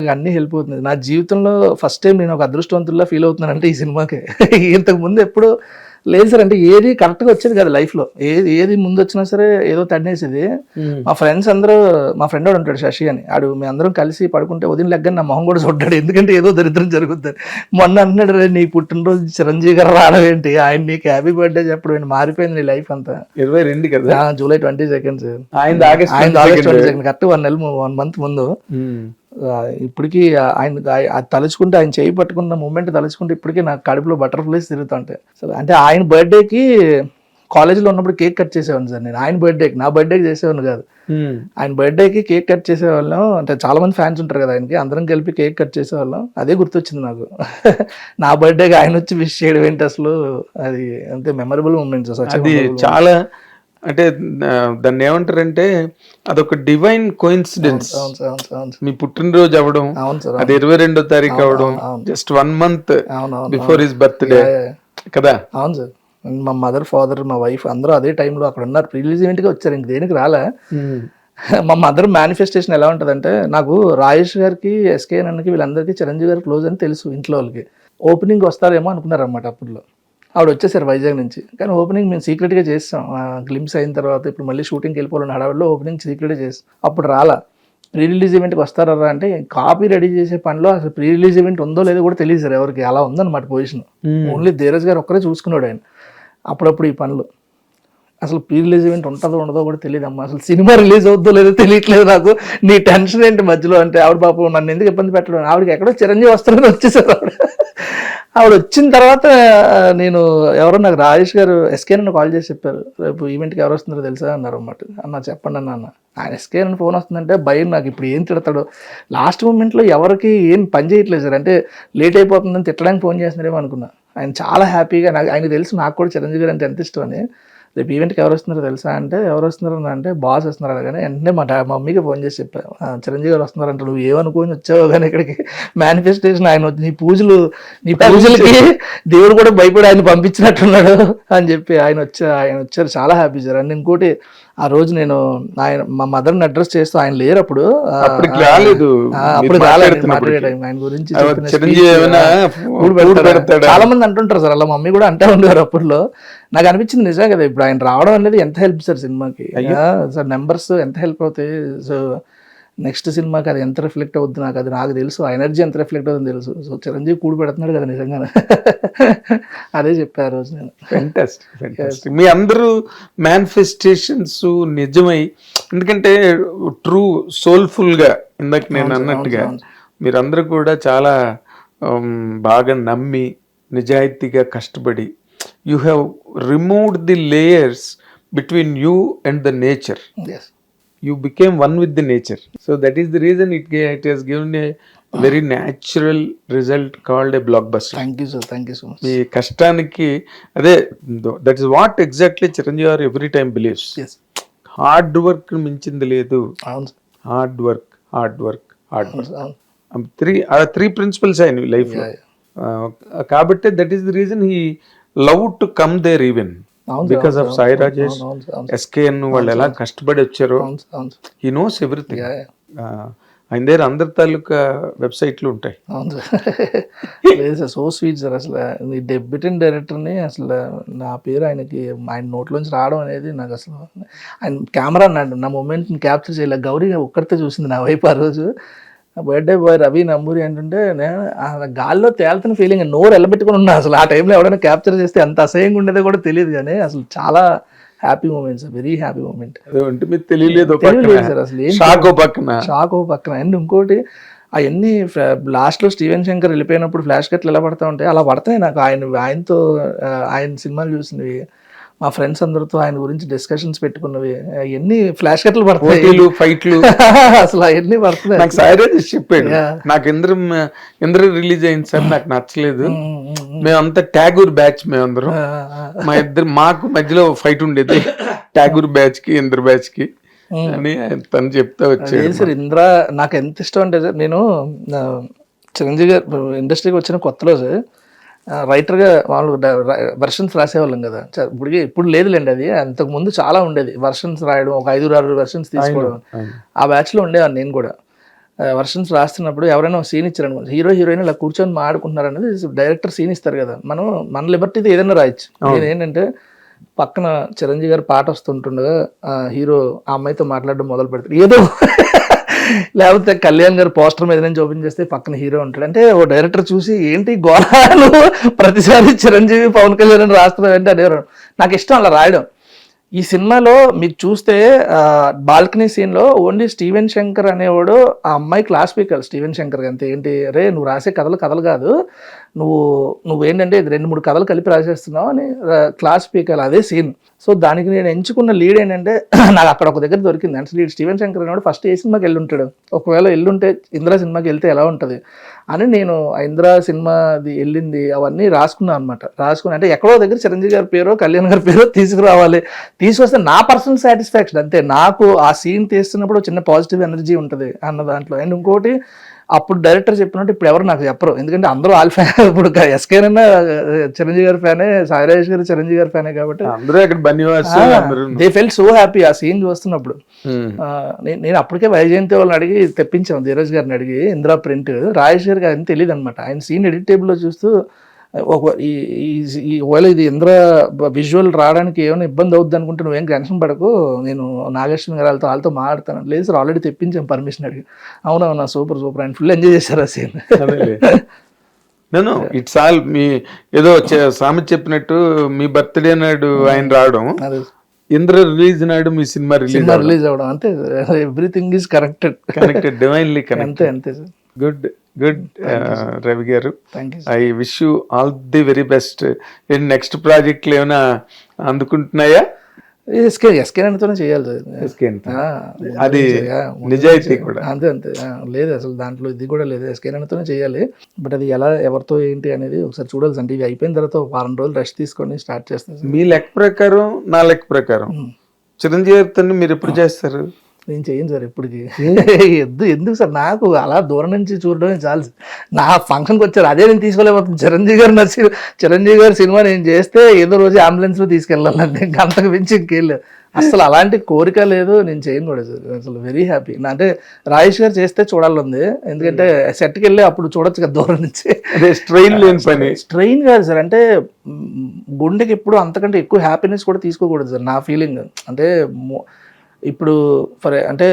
అన్నీ హెల్ప్ అవుతుంది. నా జీవితంలో ఫస్ట్ టైమ్ నేను ఒక అదృష్టవంతుడిలా ఫీల్ అవుతున్నానంటే ఈ సినిమాకే. ఇంతకు ముందు ఎప్పుడు లేదు సార్. అంటే ఏది కరెక్ట్‌గా వచ్చేది కాదు లైఫ్‌లో. ఏది ముందొచ్చినా సరే ఏదో తన్నేసేది. మా ఫ్రెండ్స్ అందరూ మా ఫ్రెండ్ ఒకడు ఉంటాడు శశి అని. మేమందరం కలిసి పడుకుంటే ఉదయం లెగ్గానే నా మొహం కూడా చూడ్డాడు. ఎందుకంటే ఏదో దరిద్రం జరుగుద్దని. మొన్న అంటున్నాడు, "రేయ్ నీ పుట్టినరోజు చిరంజీవి గారు రావడం ఏంటి? ఆయన నీకు హ్యాపీ బర్త్‌డే చెప్పడం ఏంటి? మారిపోయింది నీ లైఫ్ అంతా." 22 కదా, జూలై 22 సార్. ఆయన ఆగస్ట్ ఆయన ఆగస్ట్ 22 కరెక్ట్ 1 మంత్ ముందు. ఇప్పటికీ అది తలుచుకుంటే, ఆయన చేయి పట్టుకున్న మూమెంట్ తలుచుకుంటే ఇప్పటికీ నాకు కడుపులో బటర్ఫ్లైస్ తిరుగుతుంటాయి. సో అంటే ఆయన బర్త్డేకి కాలేజీలో ఉన్నప్పుడు కేక్ కట్ చేసేవాడిని సార్ నేను. ఆయన బర్త్డేకి, నా బర్త్డేకి చేసేవాడిని కాదు. ఆయన బర్త్డేకి కేక్ కట్ చేసేవాళ్ళం. అంటే చాలా మంది ఫ్యాన్స్ ఉంటారు కదా ఆయనకి, అందరం కలిపి కేక్ కట్ చేసేవాళ్ళం. అదే గుర్తొచ్చింది నాకు. నా బర్త్డేకి ఆయన వచ్చి విష్ చేయడం ఏంటి అసలు, అది అంతే మెమరబుల్ మూమెంట్స్. అది చాలా, అంటే దాన్ని ఏమంటారంటే అదొక డివైన్ కోఇన్సిడెన్స్. మీ పుట్టినరోజు అవ్వడం, అది 22వ తారీఖు అవ్వడం, just 1 month before his birthday కదా. అవును సార్. మా మదర్, ఫాదర్, మా వైఫ్ అందరూ అదే టైంలో అక్కడ ఉన్నారు. రిలీజ్ ఈవెంట్గా వచ్చారు, ఇంక దేనికి రాలే. మా మదర్ మేనిఫెస్టేషన్ ఎలా ఉంటుందంటే, నాకు రాజేష్ గారికి, ఎస్కే అన్నకి, వీళ్ళందరికీ చిరంజీవి గారు క్లోజ్ అని తెలుసు ఇంట్లో వాళ్ళకి. ఓపెనింగ్ వస్తారేమో అనుకున్నారు అన్నమాట అప్పట్లో. ఆవిడ వచ్చేసారు వైజాగ్ నుంచి. కానీ ఓపెనింగ్ మేము సీక్రెట్గా చేస్తాం. గ్లిమ్స్ అయిన తర్వాత ఇప్పుడు మళ్ళీ షూటింగ్కి వెళ్ళిపోవాలని హడావిడిలో ఓపెనింగ్ సీక్రెట్గా చేస్తాం. అప్పుడు రాలా. ప్రీ రిలీజ్ ఈవెంట్కి వస్తారా అంటే, కాపీ రెడీ చేసే పనిలో అసలు ప్రీ రిలీజ్ ఈవెంట్ ఉందో లేదో కూడా తెలియదు సార్ ఎవరికి. అలా ఉందన్నమాట పొజిషన్. ఓన్లీ ధీరజ్ గారు ఒక్కరే చూసుకున్నాడు ఆయన అప్పుడప్పుడు ఈ పనులు. అసలు ప్రీ రిలీజ్ ఈవెంట్ ఉంటుందో ఉండదో కూడా తెలియదు అమ్మా. అసలు సినిమా రిలీజ్ అవుద్దో లేదో తెలియట్లేదు నాకు. నీ టెన్షన్ ఏంటి మధ్యలో అంటే, ఆవిడ పాపం నన్ను ఎందుకు ఇబ్బంది పెట్టడం, ఆవిడకి ఎక్కడో చిరంజీవి వస్తారని వచ్చేసారు ఆవిడ వచ్చిన తర్వాత నేను ఎవరో నాకు రాజేష్ గారు ఎస్కే నన్ను కాల్ చేసి చెప్పారు, "రేపు ఈవెంట్కి ఎవరు వస్తున్నారో తెలుసా" అన్నారు అన్నమాట. అన్న చెప్పండి అన్న. ఆయన ఎస్కే అని ఫోన్ వస్తుందంటే భయం నాకు. ఇప్పుడు ఏం తిడతాడు, లాస్ట్ మూమెంట్లో ఎవరికి ఏం పని చేయట్లేదు సార్. అంటే లేట్ అయిపోతుందని తిట్టడానికి ఫోన్ చేస్తున్నారేమో అనుకున్నా. ఆయన చాలా హ్యాపీగా, ఆయనకు తెలుసు నాకు కూడా చిరంజీవి గారు అంటే ఎంత ఇష్టం అని. "రేపు ఈవెంట్కి ఎవరు వస్తున్నారో తెలుసా" అంటే, "ఎవరు వస్తున్నారు" అంటే, "బాస్ వస్తున్నారు" అనగానే వెంటనే మా మమ్మీకి ఫోన్ చేసి చెప్పాను, "చిరంజీవి గారు వస్తున్నారంట, నువ్వు ఏమనుకోని వచ్చావు కానీ ఇక్కడికి మేనిఫెస్టేషన్ ఆయన వచ్చి నీ పూజలకి దేవుడు కూడా భయపడి ఆయన పంపించినట్టున్నాడు" అని చెప్పి ఆయన వచ్చారు. చాలా హ్యాపీ సార్. అండ్ ఇంకోటి, ఆ రోజు నేను మా మదర్ని అడ్రస్ చేస్తూ, ఆయన లేరు అప్పుడు రాలేదు, ఆయన గురించి చాలా మంది అంటుంటారు సార్. అలా మమ్మీ కూడా అంటూ ఉండేవారు అప్పట్లో. నాకు అనిపించింది నిజమే కదా, ఇప్పుడు ఆయన రావడం అనేది ఎంత హెల్ప్ సార్ సినిమాకి. సార్ నెంబర్స్ ఎంత హెల్ప్ అవుతాయి. సో నెక్స్ట్ సినిమాకి అది ఎంత రిఫ్లెక్ట్ అవుద్ది నాకు తెలుసు. ఆ ఎనర్జీ ఎంత రిఫ్లెక్ట్ అవుతుందో తెలుసు. సో చిరంజీవి కూడి పెడుతున్నాడు కదా నిజంగానే. అదే చెప్పారు ఆ రోజు నేను. ఫెంటాస్టిక్. మీ అందరూ మేనిఫెస్టేషన్స్ నిజమై, ఎందుకంటే ట్రూ సోల్ఫుల్గా ఇందాక నేను అన్నట్టుగా మీరందరూ కూడా చాలా బాగా నమ్మి నిజాయితీగా కష్టపడి, you have removed the layers between you and the nature. You became one with the nature. So that is the reason it has given a very natural result called a blockbuster. Thank you sir. Thank you so much. మీ కష్టానికి అదే, that is what exactly Chiranjeevi గారు every time believes. Yes. Hard work మించింది లేదు. అవును sir. Hard work. Three principles ఆయన life లో. కాబట్టి that is the reason he love to come there even. Because of Sai Rajesh, SKN వాళ్ళు ఎలా కష్టపడి వచ్చారో, హీ నోస్ ఎవ్రీథింగ్. ఆయన దగ్గర అందరి తాలూకా వెబ్సైట్లు ఉంటాయి. అవును సార్. So sweet sir. అసలు ఈ డెబ్యూటెంట్ డైరెక్టర్ని అసలు నా పేరు ఆయన నోట్లోంచి రావడం అనేది నాకు అసలు, ఆయన కెమెరా అన్నాడు నా మూమెంట్ని క్యాప్చర్ చేయలేదు. గౌరీ ఒక్కరితో చూసింది నా వైపు ఆ రోజు. బర్త్డే బాయ్ రవి నంబూరి అంటుంటే నేను గాల్లో తేలుతున్న ఫీలింగ్, నోరు ఎల్లబెట్టుకుని ఉన్నా. అసలు ఆ టైంలో ఎవరైనా క్యాప్చర్ చేస్తే ఎంత అసహ్యంగా ఉండేదో కూడా తెలియదు. కానీ అసలు చాలా happy moment sir. Very happy moment. తెలియలేదు సార్ అసలు ఏం షాక్ ఓ పక్కన. అండ్ ఇంకోటి, అవన్నీ లాస్ట్లో స్టీవెన్ శంకర్ వెళ్ళిపోయినప్పుడు ఫ్లాష్ కట్లు ఎలా పడతా ఉంటాయి, అలా పడతాయి నాకు. ఆయనతో ఆయన సినిమాలు చూసినవి, మా ఫ్రెండ్స్ అందరితో ఆయన గురించి డిస్కషన్స్ పెట్టుకున్నవి, అవన్నీ ఫ్లాష్ కట్లు పడతాయి, ఫైట్లు అసలు అవన్నీ పడుతున్నాయి. నాకు సాయి రాజేష్ చెప్పాడు, నాకు ఇంద్ర రిలీజ్ అయింది సార్, నాకు నచ్చలేదు, మేమంతా ట్యాగూర్ బ్యాచ్, మేమందరం మాకు మధ్యలో ఫైట్ ఉండేది ట్యాగూర్ బ్యాచ్ కి ఇంద్ర బ్యాచ్ కి అని తను చెప్తా వచ్చాడు. సార్ ఇంద్ర నాకు ఎంత ఇష్టం అంటే సార్, నేను చిరంజీవి గారు ఇండస్ట్రీకి వచ్చిన కొత్తలో సార్ రైటర్గా వాళ్ళు వెర్షన్స్ రాసేవాళ్ళం కదా. ఇప్పుడు లేదులేండి అది, అంతకుముందు చాలా ఉండేది వెర్షన్స్ రాయడం, ఒక 5-6 వెర్షన్స్ తీసుకోవడం. ఆ బ్యాచ్లో ఉండేవాడిని నేను కూడా. వర్షన్స్ రాస్తున్నప్పుడు ఎవరైనా సీన్ ఇచ్చారు అనుకో, హీరో హీరోయిన్ ఇలా కూర్చొని మాడుకుంటున్నారు అనేది డైరెక్టర్ సీన్ ఇస్తారు కదా, మనం మన లిబర్టీతో ఏదైనా రాయొచ్చు. నేను ఏంటంటే పక్కన చిరంజీవి గారి పాట వస్తుంటుండగా హీరో ఆ అమ్మాయితో మాట్లాడడం మొదలు పెడతారు ఏదో, లేకపోతే కళ్యాణ్ గారు పోస్టర్ మీద నుంచి ఓపెన్ చేస్తే పక్కన హీరో ఉంటాడు. అంటే ఓ డైరెక్టర్ చూసి ఏంటి గోళాలు ప్రతిసారి చిరంజీవి పవన్ కళ్యాణ్ అని రాస్తున్నావు అంటే అనేవారు. నాకు ఇష్టం అలా రాయడం. ఈ సినిమాలో మీకు చూస్తే బాల్కనీ సీన్లో ఓన్లీ స్టీవెన్ శంకర్ అనేవాడు ఆ అమ్మాయి క్లాస్ స్పీకర్. స్టీవెన్ శంకర్ అంతే, ఏంటి రే నువ్వు రాసే కథలు కాదు, నువ్వేంటంటే 2-3 కథలు కలిపి రాసేస్తున్నావు అని క్లాస్ స్పీకర్, అదే సీన్. సో దానికి నేను ఎంచుకున్న లీడ్ ఏంటంటే నాకు అక్కడ ఒక దగ్గర దొరికింది. అంటే లీడ్ స్టీవెన్ శంకర్ అనేవాడు ఫస్ట్ ఏ సినిమాకి వెళ్ళి ఉంటాడు, ఒకవేళ వెళ్ళుంటే ఇందిరా సినిమాకి వెళ్తే ఎలా ఉంటుంది అని నేను ఆ ఇందిరా సినిమాది వెళ్ళింది అవన్నీ రాసుకున్నాను అనమాట. రాసుకుని అంటే ఎక్కడో దగ్గర చిరంజీవి గారి పేరో కళ్యాణ్ గారి పేరో తీసుకురావాలి, తీసుకొస్తే నా పర్సనల్ సాటిస్ఫాక్షన్ అంతే. నాకు ఆ సీన్ తీస్తున్నప్పుడు చిన్న పాజిటివ్ ఎనర్జీ ఉంటుంది అన్న దాంట్లో. అండ్ ఇంకోటి, అప్పుడు డైరెక్టర్ చెప్పినట్టు ఇప్పుడు ఎవరు నాకు చెప్పరు, ఎందుకంటే అందరూ ఆల్ ఫ్యాన్. ఇప్పుడు ఎస్కేనన్నా చిరంజీవి గారి ఫ్యానే, సాయిరాజ్ గారు చిరంజీవి గారి ఫ్యానే కాబట్టి దే ఫెల్ సో హ్యాపీ ఆ సీన్ చూస్తున్నప్పుడు. నేను అప్పటికే వైజయంతి వాళ్ళని అడిగి తెప్పించాను, ధీరజ్ గారిని అడిగి ఇందిరా ప్రింట్. రాజేష్ గారికి అది తెలియదు అనమాట. ఆయన సీన్ ఎడిట్ టేబుల్లో చూస్తూ ఒకవేళ ఇది ఇంద్ర విజువల్ రావడానికి ఏమైనా ఇబ్బంది అవుద్ది అనుకుంటే నువ్వేం టెన్షన్ పడకు, నేను నాగేశ్వర గారు వాళ్ళతో మాట్లాడతాను. లేదు సార్ ఆల్రెడీ తెప్పించాను పర్మిషన్ అడిగి. అవునవునా సూపర్ ఆయన ఫుల్ ఎంజాయ్ చేశారు ఆ సీన్. నేను ఇట్స్ ఆల్ మీ ఏదో సామెత చెప్పినట్టు మీ బర్త్డే నాడు ఆయన రావడం, ఇంద్ర రిలీజ్ నాడు మీ సినిమా రిలీజ్ అవడం, అంతే. Everything is connected divinely connected. అంతే సార్. గుడ్ రవి గారు, I wish you all the very best. Next ప్రాజెక్ట్లు ఏమైనా అందుకుంటున్నాయా? ఎస్కేనతోనే చేయాలి అది నిజాయితీ కూడా. అంతే లేదు అసలు దాంట్లో ఇది కూడా లేదు, ఎస్కేనతోనే చేయాలి. బట్ అది ఎలా ఎవరితో ఏంటి అనేది ఒకసారి చూడాల్సి. అంటే ఇవి అయిపోయిన తర్వాత 1 వారం రోజులు రెస్ట్ తీసుకొని స్టార్ట్ చేస్తాను. మీ లెక్క ప్రకారం నా లెక్క ప్రకారం చిరంజీవి గారితో మీరు ఎప్పుడు చేస్తారు? నేను చేయను సార్ ఇప్పటికి. ఎందుకు సార్, నాకు అలా దూరం నుంచి చూడడమే చాలు. నా ఫంక్షన్కి వచ్చారు అదే నేను తీసుకోలేకపోతుంది. చిరంజీవి గారి సినిమా నేను చేస్తే ఏదో రోజు అంబులెన్స్లో తీసుకెళ్ళాలంటే ఇంకా అంతకు మించి ఇంకేం. అసలు అలాంటి కోరిక లేదు, నేను చేయను కూడా సార్. అసలు వెరీ హ్యాపీ. అంటే రాజేష్ గారు చేస్తే చూడాలంది, ఎందుకంటే సెట్కి వెళ్ళి అప్పుడు చూడొచ్చు కదా దూరం నుంచి. స్ట్రెయిన్ లేని పని. స్ట్రెయిన్ కాదు సార్, అంటే గుండెకి ఎప్పుడు అంతకంటే ఎక్కువ హ్యాపీనెస్ కూడా తీసుకోకూడదు సార్ నా ఫీలింగ్. అంటే ఇప్పుడు అంటే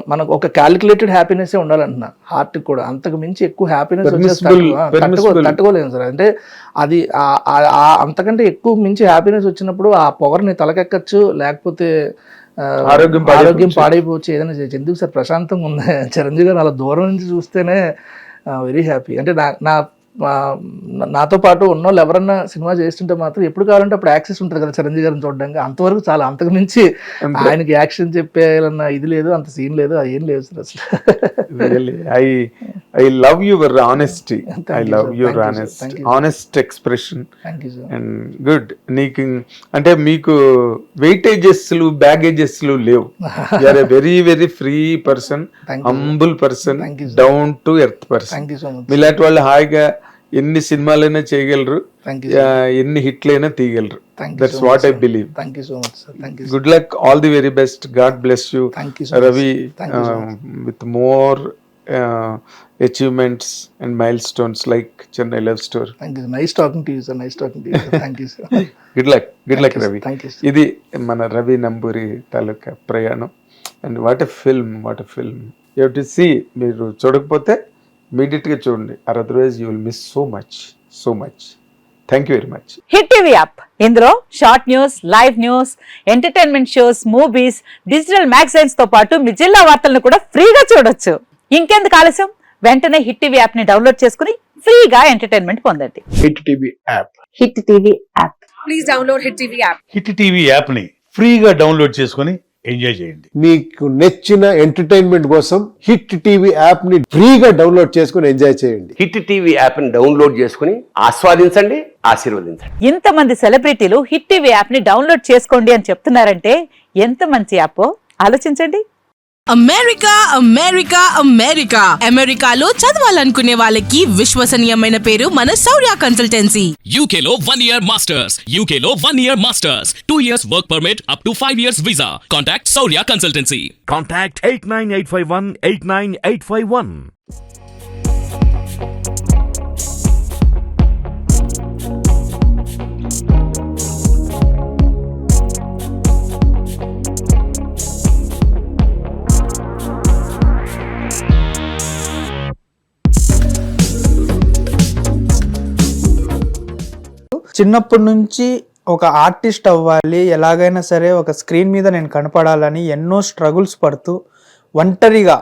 మనకు ఒక క్యాలిక్యులేటెడ్ హ్యాపీనెస్ ఉండాలంటున్నా, హార్ట్ కూడా అంతకు మించి ఎక్కువ హ్యాపీనెస్ తట్టుకోలేము సార్. అంటే అది అంతకంటే ఎక్కువ మించి హ్యాపీనెస్ వచ్చినప్పుడు ఆ పొగర్ని తలకెక్కచ్చు, లేకపోతే ఆరోగ్యం పాడైపోవచ్చు, ఏదైనా చేయొచ్చు. ఎందుకు సార్ ప్రశాంతంగా ఉంది. చిరంజీవి గారు అలా దూరం నుంచి చూస్తేనే వెరీ హ్యాపీ. అంటే నాతో పాటు ఉన్నోళ్ళు ఎవరన్నా సినిమా చేస్తుంటే మాత్రం ఎప్పుడు కావాలంటే అప్పుడు యాక్సెస్ ఉంటుంది కదా చిరంజీవి గారిని చూడడానికి. అంతవరకు చాలా, అంతకు మించి ఆయనకి యాక్షన్ చెప్పేయాలన్న ఇది లేదు, అంత సీన్ లేదు, అది ఏం లేదు సార్ అసలు. I love your honesty, I love your honest expression and good. నీకు అంటే మీకు వెయిటేజెస్ బ్యాగేజెస్ లేవు. You are a very very free person, humble person, down to earth person. మీలాంటి వాళ్ళు హాయిగా ఎన్ని సినిమాలైనా చేయగలరు, ఎన్ని హిట్లైనా తీయగలరు. That's what I believe. Good luck, all the very best, God bless you Ravi, with more achievements and milestones like Chennai Love Story. Thank you. Nice talking to you, sir. Nice talking to you, sir. Thank you, sir. Good luck Ravi. Thank you, sir. Idi mana Ravi Namburi taluka prayanam, and what a film. You have to see. Meeru chodakapothe immediate ga chudandi, otherwise you will miss so much. Thank you very much. Hit TV app, ఇందులో short news, live news, entertainment shows, movies, digital magazines తో పాటు మీ జిల్లా వార్తలను కూడా ఫ్రీగా చూడొచ్చు. ఇంకెందుకు ఆలస్యం, వెంటనే హిట్ టీవీ యాప్ ని డౌన్లోడ్ చేసుకుని ఫ్రీగా ఎంటర్టైన్మెంట్ పొందండి. Hit TV app. Hit TV app. Please download hit TV app. Hit TV app ని ఫ్రీగా డౌన్లోడ్ చేసుకుని ఎంజాయ్ చేయండి. మీకు నచ్చిన ఎంటర్టైన్మెంట్ కోసం హిట్ టీవీ యాప్ ని ఫ్రీగా డౌన్లోడ్ చేసుకుని ఎంజాయ్ చేయండి. హిట్ టీవీ యాప్ ని డౌన్లోడ్ చేసుకుని ఆస్వాదించండి, ఆశీర్వదించండి. ఇంతమంది సెలబ్రిటీలు హిట్ టీవీ యాప్ ని డౌన్లోడ్ చేసుకోండి అని చెప్తున్నారంటే ఎంత మంచి యాప్ ఆలోచించండి. అమెరికా అమెరికా అమెరికా అమెరికాలో చదవాలనుకునే వాళ్ళకి విశ్వసనీయమైన పేరు మన శౌర్య consultancy. UK Law 1 Year Masters. UK Law 1 Year Masters. 2 years work permit up to 5 years visa. Contact Saurya Consultancy. Contact 89851 89851. చిన్నప్పటి నుంచి ఒక ఆర్టిస్ట్ అవ్వాలి, ఎలాగైనా సరే ఒక స్క్రీన్ మీద నేను కనపడాలని ఎన్నో స్ట్రగుల్స్ పడుతూ ఒంటరిగా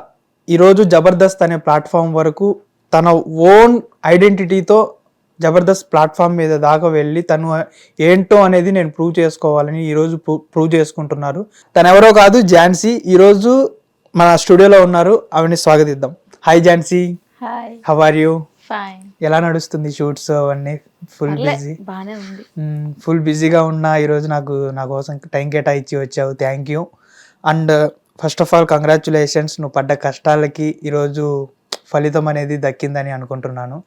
ఈరోజు జబర్దస్త్ అనే ప్లాట్ఫామ్ వరకు తన ఓన్ ఐడెంటిటీతో జబర్దస్త్ ప్లాట్ఫామ్ మీద దాకా వెళ్ళి తను ఏంటో అనేది నేను ప్రూవ్ చేసుకోవాలని ఈరోజు ప్రూవ్ చేసుకుంటున్నారు. తను ఎవరో కాదు, ఝాన్సీ. ఈరోజు మన స్టూడియోలో ఉన్నారు, ఆవిడని స్వాగతిద్దాం. Hi Jhansi, hi, how are you? Fine. ఎలా నడుస్తుంది షూట్స్ అవన్నీ? ఫుల్ బిజీ, బానే ఉంది. ఫుల్ బిజీగా ఉన్నా ఈరోజు నా కోసం టైం కేటాయించి వచ్చావు, thank you. And first of all congratulations, నువ్వు పడ్డ కష్టాలకి ఈరోజు ఫలితం అనేది దక్కిందని అనుకుంటున్నాను.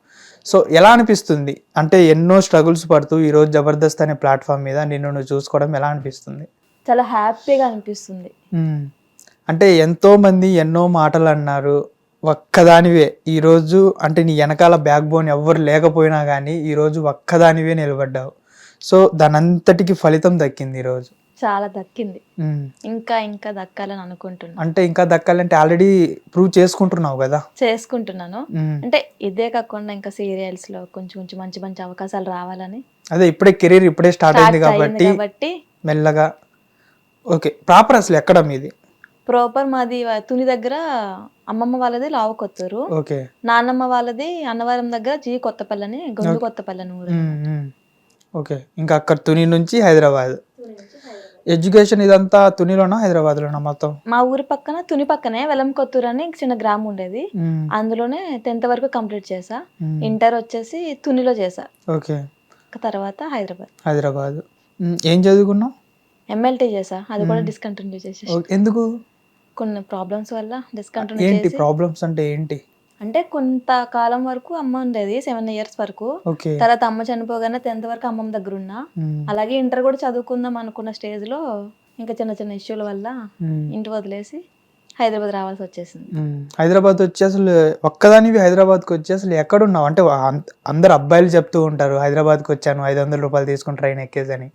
సో ఎలా అనిపిస్తుంది అంటే ఎన్నో స్ట్రగుల్స్ పడుతూ ఈరోజు జబర్దస్త్ అనే ప్లాట్ఫామ్ మీద నువ్వు చూసుకోవడం ఎలా అనిపిస్తుంది? చాలా హ్యాపీగా అనిపిస్తుంది. అంటే ఎంతో మంది ఎన్నో మాటలు అన్నారు, ఒక్కదానివే ఈరోజు అంటే నీ వెనకాల బ్యాక్ బోన్ ఎవ్వరు లేకపోయినా కానీ ఈరోజు ఒక్కదానివే నిలబడ్డావు. సో దాని అంతటికి ఫలితం దక్కింది ఈరోజు. చాలా దక్కింది, ఇంకా ఇంకా దక్కాలని అనుకుంటున్నాను. అంటే ఇంకా దక్కాలంటే ఆల్రెడీ ప్రూవ్ చేసుకుంటున్నావు కదా? చేసుకుంటున్నాను. అంటే ఇదే కాకుండా ఇంకా సీరియల్స్ లో కొంచెం కొంచెం మంచి మంచి అవకాశాలు రావాలని. అదే ఇప్పుడే కెరీర్ ఇప్పుడే స్టార్ట్ అయింది కాబట్టి మెల్లగా. ఓకే, ప్రాపర్ అసలు ఎక్కడ మీది? ప్రాపర్ మాది తుని దగ్గర, అమ్మమ్మ వాళ్ళది లావు కొత్తూరు, నాన్నమ్మ వాళ్ళది అన్నవరం దగ్గర జీ కొత్తపల్లి అని, గొంతు కొత్తపల్లి అని ఊరు. ఓకే, ఇంకా అక్కడ తుని నుంచి హైదరాబాద్. ఎడ్యుకేషన్ ఇదంతా తునిలోనా హైదరాబాద్ లోనా మొత్తం? మా ఊరి పక్కన తుని పక్కనే వెలం కొత్తూరు అని చిన్న గ్రామం ఉండేది, అందులోనే 10th వరకు కంప్లీట్ చేసా. ఇంటర్ వచ్చేసి తునిలో చేసా. ఓకే, తర్వాత హైదరాబాద్. ఏం చదువుకున్నావు? MLT చేసా, అది కూడా డిస్కంటిన్యూ చేసా. ఎందుకు? కొన్ని ప్రాబ్లమ్స్ వల్ల డిస్కంటిన్యూ. ఏంటి ప్రాబ్లమ్స్ అంటే ఏంటి? అంటే కొంతకాలం వరకు అమ్మ ఉండేది, 7 years వరకు. తర్వాత అమ్మ చనిపోగానే 10th వరకు అమ్మమ్మ దగ్గర ఉన్నా. అలాగే ఇంటర్ కూడా చదువుకుందాం అనుకున్న స్టేజ్ లో ఇంకా చిన్న చిన్న ఇష్యూల వల్ల ఇంటి వదిలేసి హైదరాబాద్ రావాల్సి వచ్చేసింది. హైదరాబాద్ వచ్చి అసలు ఒక్కదానివి హైదరాబాద్కి వచ్చి అసలు ఎక్కడున్నావు? అంటే అందరు అబ్బాయిలు చెప్తూ ఉంటారు హైదరాబాద్కి వచ్చాను 500 రూపాయలు తీసుకుని ట్రైన్ ఎక్కేసని.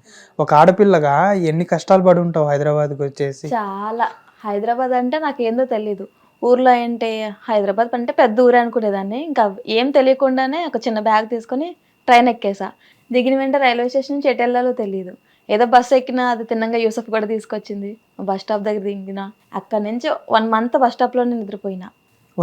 ఒక ఆడపిల్లగా ఎన్ని కష్టాలు పడి ఉంటావు హైదరాబాద్కి వచ్చేసి? చాలా. హైదరాబాద్ అంటే నాకేందో తెలీదు. ఊర్లో ఏంటి హైదరాబాద్ అంటే పెద్ద ఊరే అనుకునేదాన్ని. ఇంకా ఏం తెలియకుండానే ఒక చిన్న బ్యాగ్ తీసుకొని ట్రైన్ ఎక్కేసా. దిగిన వెంటనే రైల్వే స్టేషన్ నుంచి ఎటు వెళ్ళాలో తెలియదు. ఏదో బస్సు ఎక్కినా అది తిన్నంగా యూసఫ్ కూడా తీసుకొచ్చింది. బస్ స్టాప్ దగ్గర దిగిన అక్కడ నుంచి 1 month బస్ స్టాప్ లోనే నిద్రపోయినా.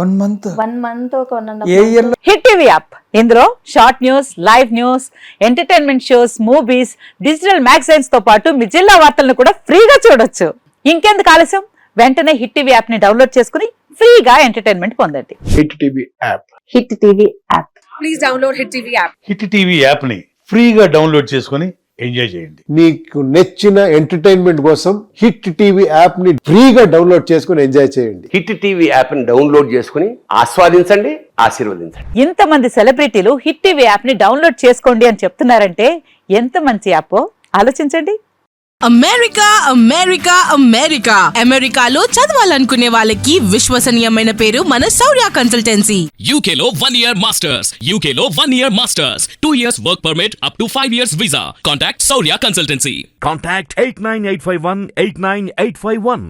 1 month? 1 month, ఒక 1.5 హిట్ టీవీ యాప్, ఇందులో short news, live news, entertainment shows, movies, digital magazines తో పాటు మీ జిల్లా వార్తలను కూడా ఫ్రీగా చూడొచ్చు. ఇంకెందుకు ఆలస్యం, వెంటనే హిట్ టీవీ యాప్ ని డౌన్లోడ్ చేసుకుని ఫ్రీగా ఎంటర్టైన్మెంట్ పొందండి. Hit TV app. Hit TV app. Please download Hit TV app. Hit TV app ని ఫ్రీగా డౌన్లోడ్ చేసుకొని ఎంజాయ్ చేయండి. మీకు నచ్చిన ఎంటర్టైన్మెంట్ కోసం హిట్ టీవీ యాప్ ని ఫ్రీగా డౌన్లోడ్ చేసుకుని ఎంజాయ్ చేయండి. హిట్ టీవీ యాప్ని డౌన్లోడ్ చేసుకుని ఆస్వాదించండి, ఆశీర్వదించండి. ఇంతమంది సెలబ్రిటీలు హిట్ టీవీ యాప్ ని డౌన్లోడ్ చేసుకోండి అని చెప్తున్నారంటే ఎంత మంచి యాప్ ఆలోచించండి. అమెరికా అమెరికా అమెరికా అమెరికాలో చదవాలనుకునే వాళ్ళకి విశ్వసనీయమైన పేరు మన శౌర్య consultancy. UK Law 1 Year Masters. UK Law 1 Year Masters. 2 years work permit up to 5 years visa. Contact Saurya Consultancy. Contact 89851 89851.